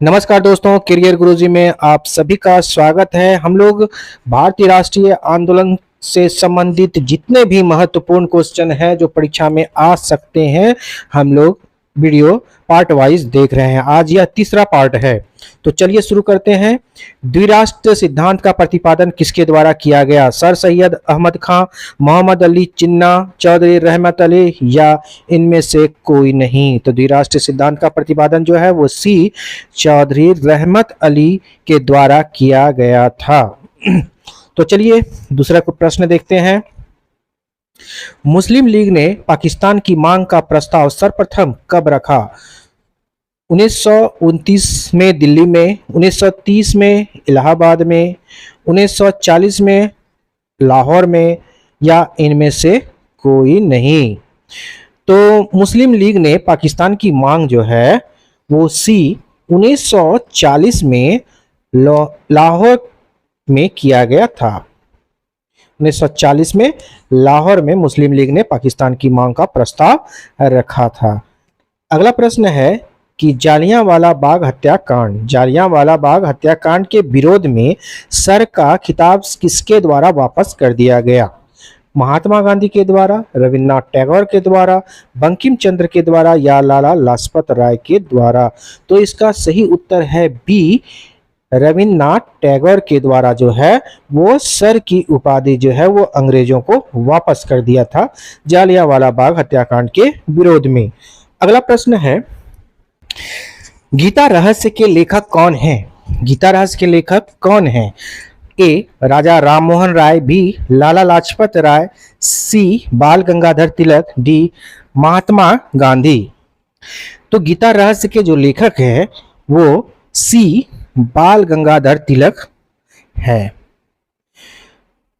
नमस्कार दोस्तों, करियर गुरुजी में आप सभी का स्वागत है। हम लोग भारतीय राष्ट्रीय आंदोलन से संबंधित जितने भी महत्वपूर्ण क्वेश्चन हैं जो परीक्षा में आ सकते हैं, हम लोग वीडियो पार्ट वाइज देख रहे हैं। आज यह तीसरा पार्ट है, तो चलिए शुरू करते हैं। द्विराष्ट्र सिद्धांत का प्रतिपादन किसके द्वारा किया गया? सर सैयद अहमद खां, मोहम्मद अली जिन्ना, चौधरी रहमत अली या इनमें से कोई नहीं? तो द्विराष्ट्र सिद्धांत का प्रतिपादन जो है वो सी चौधरी रहमत अली के द्वारा किया गया था। तो चलिए दूसरा प्रश्न देखते हैं। मुस्लिम लीग ने पाकिस्तान की मांग का प्रस्ताव सर्वप्रथम कब रखा? 1929 में दिल्ली में, 1930 में इलाहाबाद में, 1940 में लाहौर में या इनमें से कोई नहीं? तो मुस्लिम लीग ने पाकिस्तान की मांग जो है वो सी 1940 में लाहौर में किया गया था। 1940 में लाहौर में मुस्लिम लीग ने पाकिस्तान की मांग का प्रस्ताव रखा था। अगला प्रश्न है कि जालियांवाला बाग हत्याकांड के विरोध में सर का खिताब किसके द्वारा वापस कर दिया गया? महात्मा गांधी के द्वारा, रविन्द्रनाथ टैगोर के द्वारा, बंकिम चंद्र के द्वारा या लाला लाजपत राय के द्वारा? तो इसका सही उत्तर है बी, रविन्द्रनाथ टैगोर के द्वारा जो है वो सर की उपाधि जो है वो अंग्रेजों को वापस कर दिया था जालियांवाला बाग हत्याकांड के विरोध में। अगला प्रश्न है, गीता रहस्य के लेखक कौन है? गीता रहस्य के लेखक कौन है? ए राजा राममोहन राय, बी लाला लाजपत राय, सी बाल गंगाधर तिलक, डी महात्मा गांधी? तो गीता रहस्य के जो लेखक है वो सी बाल गंगाधर तिलक है।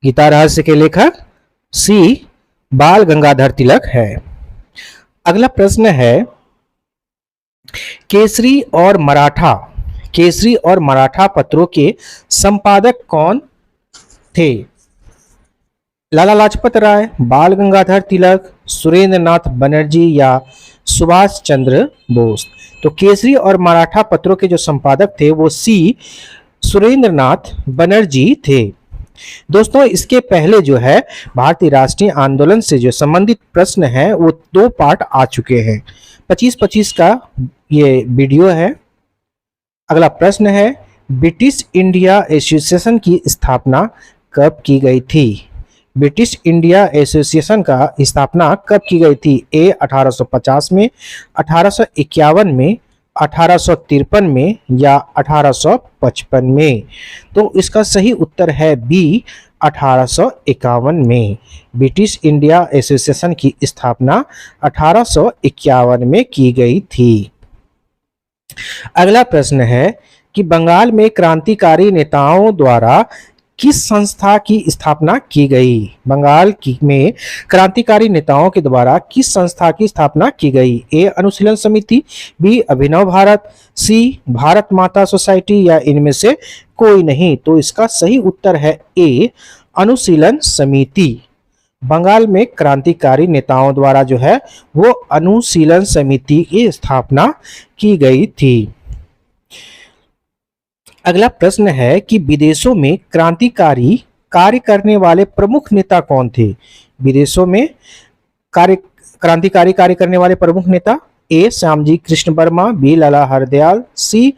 गीता रहस्य के लेखक सी बाल गंगाधर तिलक है। अगला प्रश्न है, केसरी और मराठा पत्रों के संपादक कौन थे? लाला लाजपत राय, बाल गंगाधर तिलक, सुरेंद्र नाथ बनर्जी या सुभाष चंद्र बोस? तो केसरी और मराठा पत्रों के जो संपादक थे वो सी सुरेंद्र नाथ बनर्जी थे। दोस्तों, इसके पहले जो है भारतीय राष्ट्रीय आंदोलन से जो संबंधित प्रश्न है वो 2 पार्ट आ चुके हैं। 25-25 का ये वीडियो है। अगला प्रश्न है, ब्रिटिश इंडिया एसोसिएशन की स्थापना कब की गई थी? ब्रिटिश इंडिया एसोसिएशन का स्थापना कब की गई थी? ए 1850 में, 1851 में, 1853 में या 1855 में? तो इसका सही उत्तर है बी, 1851 में। ब्रिटिश इंडिया एसोसिएशन की स्थापना 1851 में की गई थी। अगला प्रश्न है कि बंगाल में क्रांतिकारी नेताओं द्वारा किस संस्था की स्थापना की गई? में क्रांतिकारी नेताओं के द्वारा किस संस्था की स्थापना की गई? ए अनुशीलन समिति, बी अभिनव भारत, सी भारत माता सोसाइटी या इनमें से कोई नहीं? तो इसका सही उत्तर है ए अनुशीलन समिति। बंगाल में क्रांतिकारी नेताओं द्वारा जो है वो अनुशीलन समिति की स्थापना की गई थी। अगला प्रश्न है कि विदेशों में क्रांतिकारी कार्य करने वाले प्रमुख नेता कौन थे? विदेशों में क्रांतिकारी कार्य करने वाले प्रमुख नेता? ए श्यामजी कृष्ण वर्मा, बी लाला हरदयाल, सी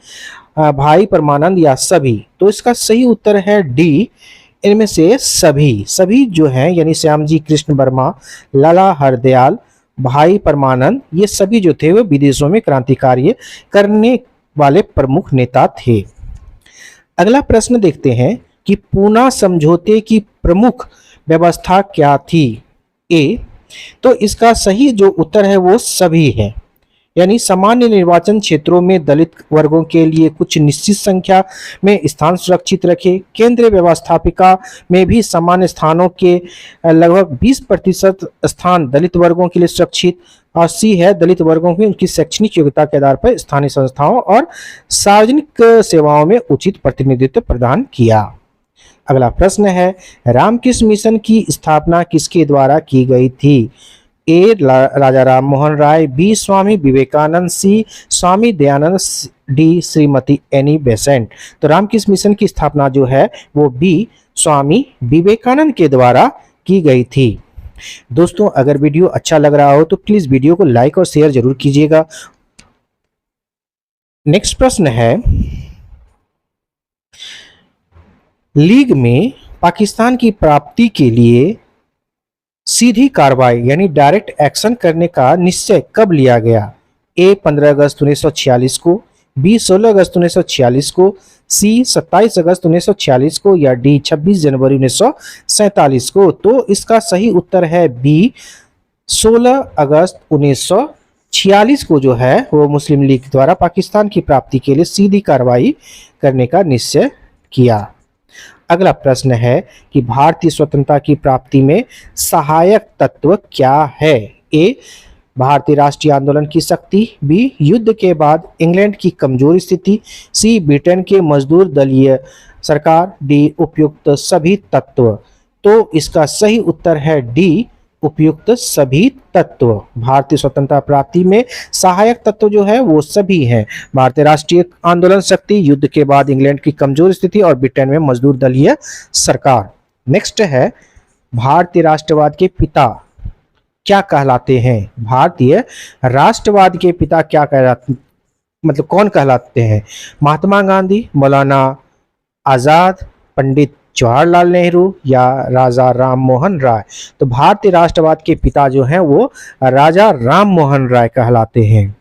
भाई परमानंद या सभी? तो इसका सही उत्तर है डी, इनमें से सभी जो हैं, यानी श्यामजी कृष्ण वर्मा, लाला हरदयाल, भाई परमानंद, ये सभी जो थे वो विदेशों में क्रांतिकारी करने वाले प्रमुख नेता थे। अगला प्रश्न देखते हैं कि पूना समझौते की प्रमुख व्यवस्था क्या थी? ए तो इसका सही जो उत्तर है वो सभी है, यानी सामान्य निर्वाचन क्षेत्रों में दलित वर्गों के लिए कुछ निश्चित संख्या में स्थान सुरक्षित रखे, केंद्रीय व्यवस्थापिका में भी सामान्य स्थानों के लगभग 20% स्थान दलित वर्गों के लिए सुरक्षित, और सी है दलित वर्गों की उनकी शैक्षणिक योग्यता के आधार पर स्थानीय संस्थाओं और सार्वजनिक सेवाओं में उचित प्रतिनिधित्व प्रदान किया। अगला प्रश्न है, रामकृष्ण मिशन की स्थापना किसके द्वारा की गई थी? A Raja Rammohan Roy, B Swami Vivekananda, C Swami Dayanand D Shrimati Annie Besant. तो रामकृष्ण मिशन की स्थापना जो है वो बी स्वामी विवेकानंद के द्वारा की गई थी। दोस्तों अगर वीडियो अच्छा लग रहा हो तो प्लीज वीडियो को लाइक और शेयर जरूर कीजिएगा। नेक्स्ट प्रश्न है, लीग में पाकिस्तान की प्राप्ति के लिए सीधी कार्रवाई यानी डायरेक्ट एक्शन करने का निश्चय कब लिया गया? ए 15 अगस्त 1946 को, बी 16 अगस्त 1946 को, सी 27 अगस्त 1946 को या डी 26 जनवरी 1947 को। तो इसका सही उत्तर है बी 16 अगस्त 1946 को जो है वो मुस्लिम लीग द्वारा पाकिस्तान की प्राप्ति के लिए सीधी कार्रवाई करने का निश्चय किया। अगला प्रश्न है कि भारतीय स्वतंत्रता की प्राप्ति में सहायक तत्व क्या है? ए भारतीय राष्ट्रीय आंदोलन की शक्ति, बी युद्ध के बाद इंग्लैंड की कमजोर स्थिति, सी ब्रिटेन के मजदूर दलीय सरकार, डी उपयुक्त सभी तत्व। तो इसका सही उत्तर है डी उपयुक्त सभी तत्व। भारतीय स्वतंत्रता प्राप्ति में सहायक तत्व जो है वो सभी हैं, भारतीय राष्ट्रीय आंदोलन शक्ति, युद्ध के बाद इंग्लैंड की कमजोर स्थिति और ब्रिटेन में मजदूर दलीय सरकार। नेक्स्ट है, भारतीय राष्ट्रवाद के पिता क्या कहलाते हैं? भारतीय राष्ट्रवाद के पिता क्या कहलाते, मतलब कौन कहलाते हैं? महात्मा गांधी, मौलाना आजाद, पंडित जवाहरलाल नेहरू या राजा राम मोहन राय। तो भारतीय राष्ट्रवाद के पिता जो हैं वो राजा राम मोहन राय कहलाते हैं।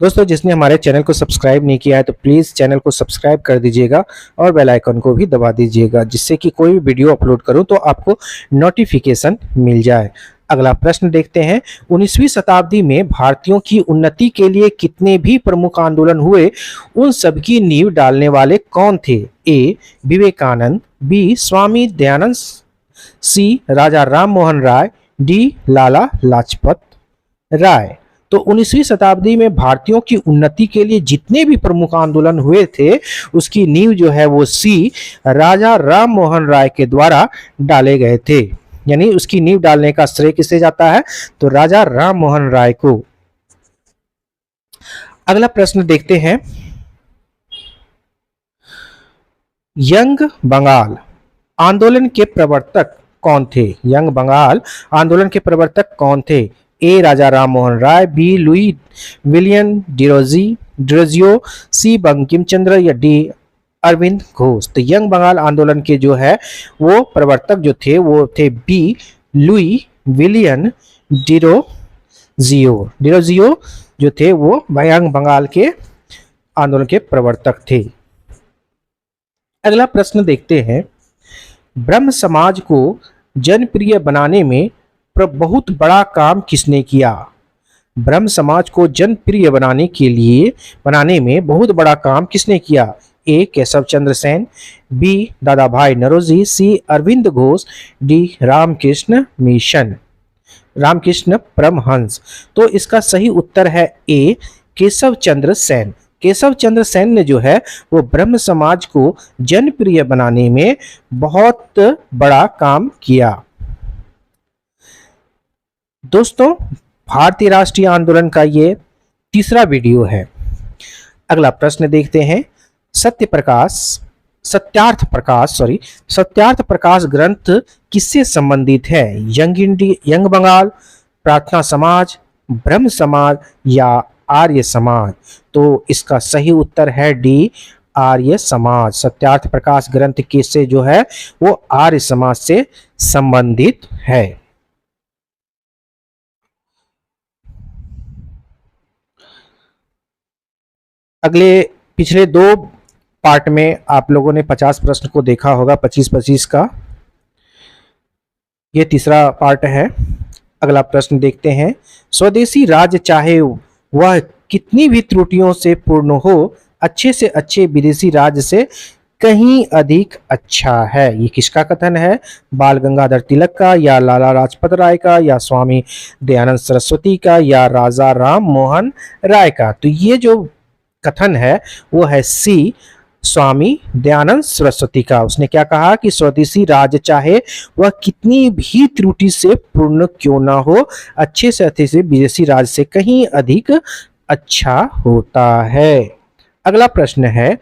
दोस्तों जिसने हमारे चैनल को सब्सक्राइब नहीं किया है तो प्लीज चैनल को सब्सक्राइब कर दीजिएगा और बेल आइकन को भी दबा दीजिएगा, जिससे कि कोई भी वीडियो अपलोड करूं तो आपको नोटिफिकेशन मिल जाए। अगला प्रश्न देखते हैं, 19वीं शताब्दी में भारतीयों की उन्नति के लिए कितने भी प्रमुख आंदोलन हुए, उन सब की नींव डालने वाले कौन थे? ए विवेकानंद, बी स्वामी दयानंद, सी राजा राम मोहन राय, डी लाला लाजपत राय। तो 19वीं शताब्दी में भारतीयों की उन्नति के लिए जितने भी प्रमुख आंदोलन हुए थे उसकी नींव जो है वो सी राजा राम मोहन राय के द्वारा डाले गए थे, यानी उसकी नींव डालने का श्रेय किसे जाता है? तो राजा राम मोहन राय को। अगला प्रश्न देखते हैं, यंग बंगाल आंदोलन के प्रवर्तक कौन थे? यंग बंगाल आंदोलन के प्रवर्तक कौन थे? ए राजा Ram Mohan Roy, B Louis William Derozio, सी बंकिम चंद्र या डी अरविंद घोष। तो यंग बंगाल आंदोलन के जो है वो प्रवर्तक जो थे वो थे बी लुई विलियम डिरोजियो जो थे वो यंग बंगाल के आंदोलन के प्रवर्तक थे। अगला प्रश्न देखते हैं, ब्रह्म समाज को जनप्रिय बनाने में बहुत बड़ा काम किसने किया? ब्रह्म समाज को जनप्रिय बनाने में बहुत बड़ा काम किसने किया? ए केशव चंद्र सेन, बी दादा भाई नौरोजी, सी अरविंद घोष, डी रामकृष्ण परमहंस। तो इसका सही उत्तर है ए केशव चंद्र सेन। केशव चंद्र सेन ने जो है वो ब्रह्म समाज को जनप्रिय बनाने में बहुत बड़ा काम किया। दोस्तों भारतीय राष्ट्रीय आंदोलन का ये तीसरा वीडियो है। अगला प्रश्न देखते हैं, सत्यार्थ प्रकाश ग्रंथ किससे संबंधित है? यंग बंगाल, प्रार्थना समाज, ब्रह्म समाज या आर्य समाज। तो इसका सही उत्तर है डी आर्य समाज। सत्यार्थ प्रकाश ग्रंथ किससे जो है वो आर्य समाज से संबंधित है। पिछले दो पार्ट में आप लोगों ने 50 प्रश्न को देखा होगा, 25-25 का। ये तीसरा पार्ट है। अगला प्रश्न देखते हैं, स्वदेशी राज्य चाहे वह कितनी भी त्रुटियों से पूर्ण हो, अच्छे से अच्छे विदेशी राज्य से कहीं अधिक अच्छा है। ये किसका कथन है? बाल गंगाधर तिलक का या लाला लाजपत राय का या स्वामी दयानंद सरस्वती का या राजा राम मोहन राय का। तो ये जो कथन है वो है सी स्वामी दयानंद सरस्वती का। उसने क्या कहा कि स्वदेशी राज चाहे वह कितनी भी त्रुटि से पूर्ण क्यों ना हो, अच्छे से अच्छे से विदेशी राज से कहीं अधिक अच्छा होता है। अगला प्रश्न है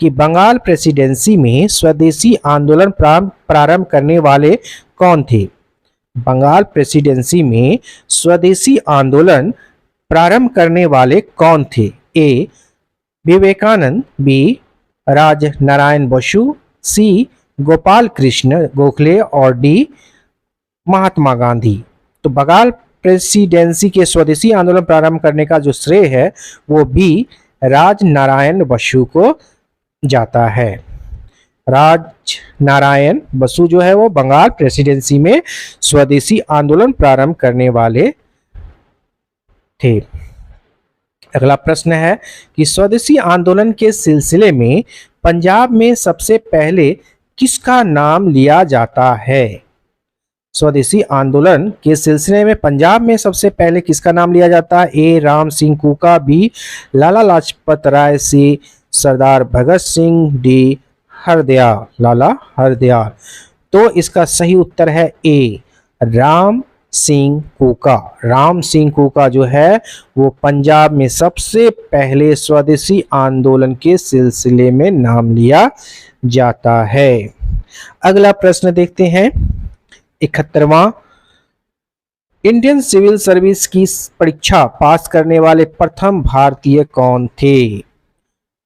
कि बंगाल प्रेसिडेंसी में स्वदेशी आंदोलन प्रारंभ करने वाले कौन थे। बंगाल प्रेसिडेंसी में स्वदेशी आंदोलन प्रारंभ करने वाले कौन थे। ए विवेकानंद, बी राज नारायण बसु, सी गोपाल कृष्ण गोखले और डी महात्मा गांधी। तो बंगाल प्रेसिडेंसी के स्वदेशी आंदोलन प्रारंभ करने का जो श्रेय है वो बी राज नारायण बसु को जाता है। राज नारायण बसु जो है वो बंगाल प्रेसिडेंसी में स्वदेशी आंदोलन प्रारंभ करने वाले थे। अगला प्रश्न है कि स्वदेशी आंदोलन के सिलसिले में पंजाब में सबसे पहले किसका नाम लिया जाता है। स्वदेशी आंदोलन के सिलसिले में पंजाब में सबसे पहले किसका नाम लिया जाता है। ए राम सिंह कुका, बी लाला लाजपत राय, सी सरदार भगत सिंह, डी हरदयाल, लाला हरदयाल। तो इसका सही उत्तर है ए राम सिंह कुका। राम सिंह कुका जो है वो पंजाब में सबसे पहले स्वदेशी आंदोलन के सिलसिले में नाम लिया जाता है। अगला प्रश्न देखते हैं 71वां। इंडियन सिविल सर्विस की परीक्षा पास करने वाले प्रथम भारतीय कौन थे।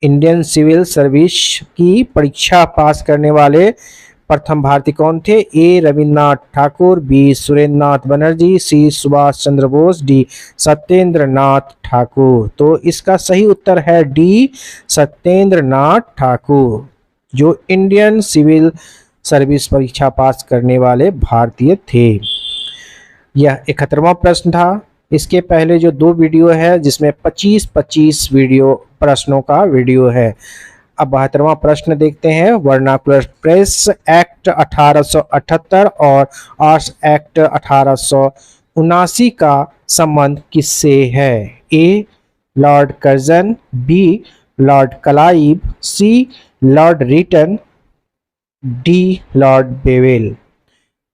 इंडियन सिविल सर्विस की परीक्षा पास करने वाले प्रथम भारतीय कौन थे। ए रविन्द्रनाथ ठाकुर, बी सुरेंद्र नाथ बनर्जी, सी सुभाष चंद्र बोस, डी सत्येंद्र नाथ ठाकुर। तो इसका सही उत्तर है डी सत्येंद्र नाथ ठाकुर, जो इंडियन सिविल सर्विस परीक्षा पास करने वाले भारतीय थे। यह 71वां प्रश्न था। इसके पहले जो 2 वीडियो है जिसमें 25-25 वीडियो प्रश्नों का वीडियो है। अब 72वां प्रश्न देखते हैं। वर्नाकुलर प्रेस एक्ट 1878 और आर्ट्स एक्ट 1879 का संबंध किससे है। A lord Curzon, B lord Clive, C lord Lytton, D lord Wavell.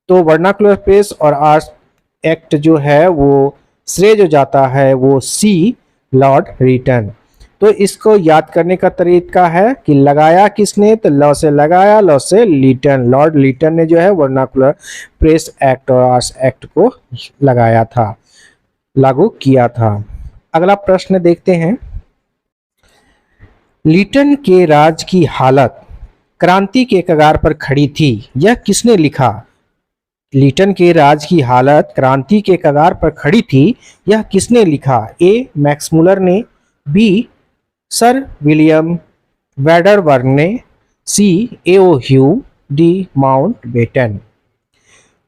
तो वर्नाकुलर प्रेस और आर्ट्स एक्ट जो है वो श्रेय जो जाता है वो सी लॉर्ड रिटन। तो इसको याद करने का तरीका है कि लगाया किसने, तो लॉ से लगाया, लॉ से लिटन। लॉर्ड लिटन ने जो है वर्नाकुलर प्रेस एक्ट और आर्ट्स एक्ट को लगाया था, लागू किया था। अगला प्रश्न देखते हैं। लिटन के राज की हालत क्रांति के कगार पर खड़ी थी, यह किसने लिखा। लिटन के राज की हालत क्रांति के कगार पर खड़ी थी, यह किसने लिखा। ए मैक्समुलर ने, बी सर विलियम वैडरबर्न ने, सी एओ ह्यू, डी माउंटबेटन।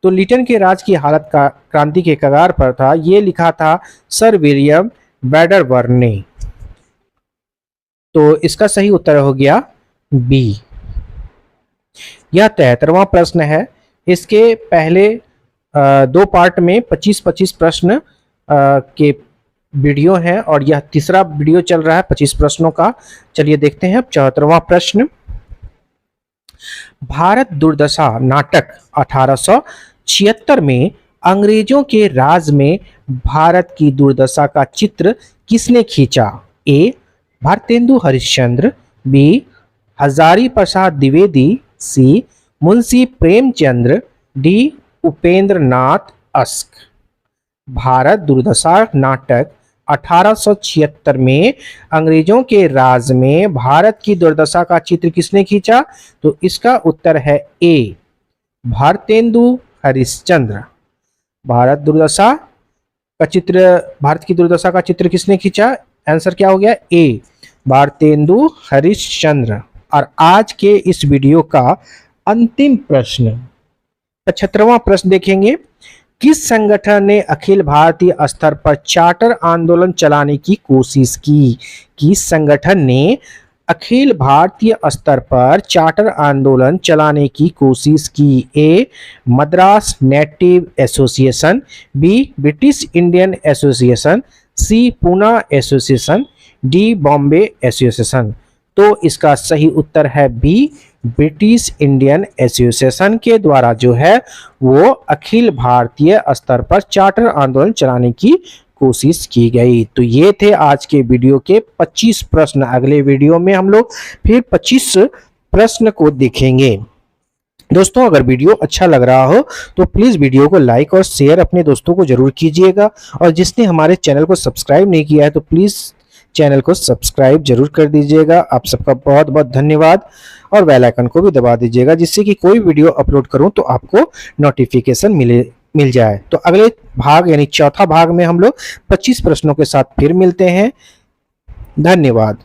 तो लिटन के राज की हालत का क्रांति के कगार पर था, ये लिखा था सर विलियम वैडरबर्न ने। तो इसका सही उत्तर हो गया बी। यह 73वां प्रश्न है। इसके पहले 2 पार्ट में 25-25 प्रश्न के वीडियो हैं और यह तीसरा वीडियो चल रहा है 25 प्रश्नों का। चलिए देखते हैं अब 74वां प्रश्न। भारत दुर्दशा नाटक 1876 में अंग्रेजों के राज में भारत की दुर्दशा का चित्र किसने खींचा। ए भारतेंदु हरिश्चंद्र, बी हजारी प्रसाद द्विवेदी, सी मुंशी प्रेमचंद्र, डी उपेंद्र नाथ अस्क। भारत दुर्दशा नाटक 1876 में अंग्रेजों के राज में भारत की दुर्दशा का चित्र किसने खींचा। तो इसका उत्तर है ए भारतेंदु हरिश्चंद्र। भारत की दुर्दशा का चित्र किसने खींचा। आंसर क्या हो गया ए भारतेंदु हरिश्चंद्र। और आज के इस वीडियो का अंतिम प्रश्न 75वां प्रश्न देखेंगे। किस संगठन ने अखिल भारतीय स्तर पर चार्टर आंदोलन चलाने की कोशिश की। किस संगठन ने अखिल भारतीय स्तर पर चार्टर आंदोलन चलाने की कोशिश की। A Madras native association, B British Indian association, C Poona association, D Bombay association. तो इसका सही उत्तर है बी, ब्रिटिश इंडियन एसोसिएशन के द्वारा जो है वो अखिल भारतीय स्तर पर चार्टर आंदोलन चलाने की कोशिश की गई। तो ये थे आज के वीडियो के 25 प्रश्न। अगले वीडियो में हम लोग फिर 25 प्रश्न को देखेंगे। दोस्तों, अगर वीडियो अच्छा लग रहा हो तो प्लीज वीडियो को लाइक और शेयर अपने दोस्तों को जरूर कीजिएगा, और जिसने हमारे चैनल को सब्सक्राइब नहीं किया है तो प्लीज चैनल को सब्सक्राइब जरूर कर दीजिएगा। आप सबका बहुत बहुत धन्यवाद, और बेल आइकन को भी दबा दीजिएगा जिससे कि कोई वीडियो अपलोड करूं तो आपको नोटिफिकेशन मिल जाए। तो अगले भाग यानी चौथा भाग में हम लोग 25 प्रश्नों के साथ फिर मिलते हैं। धन्यवाद।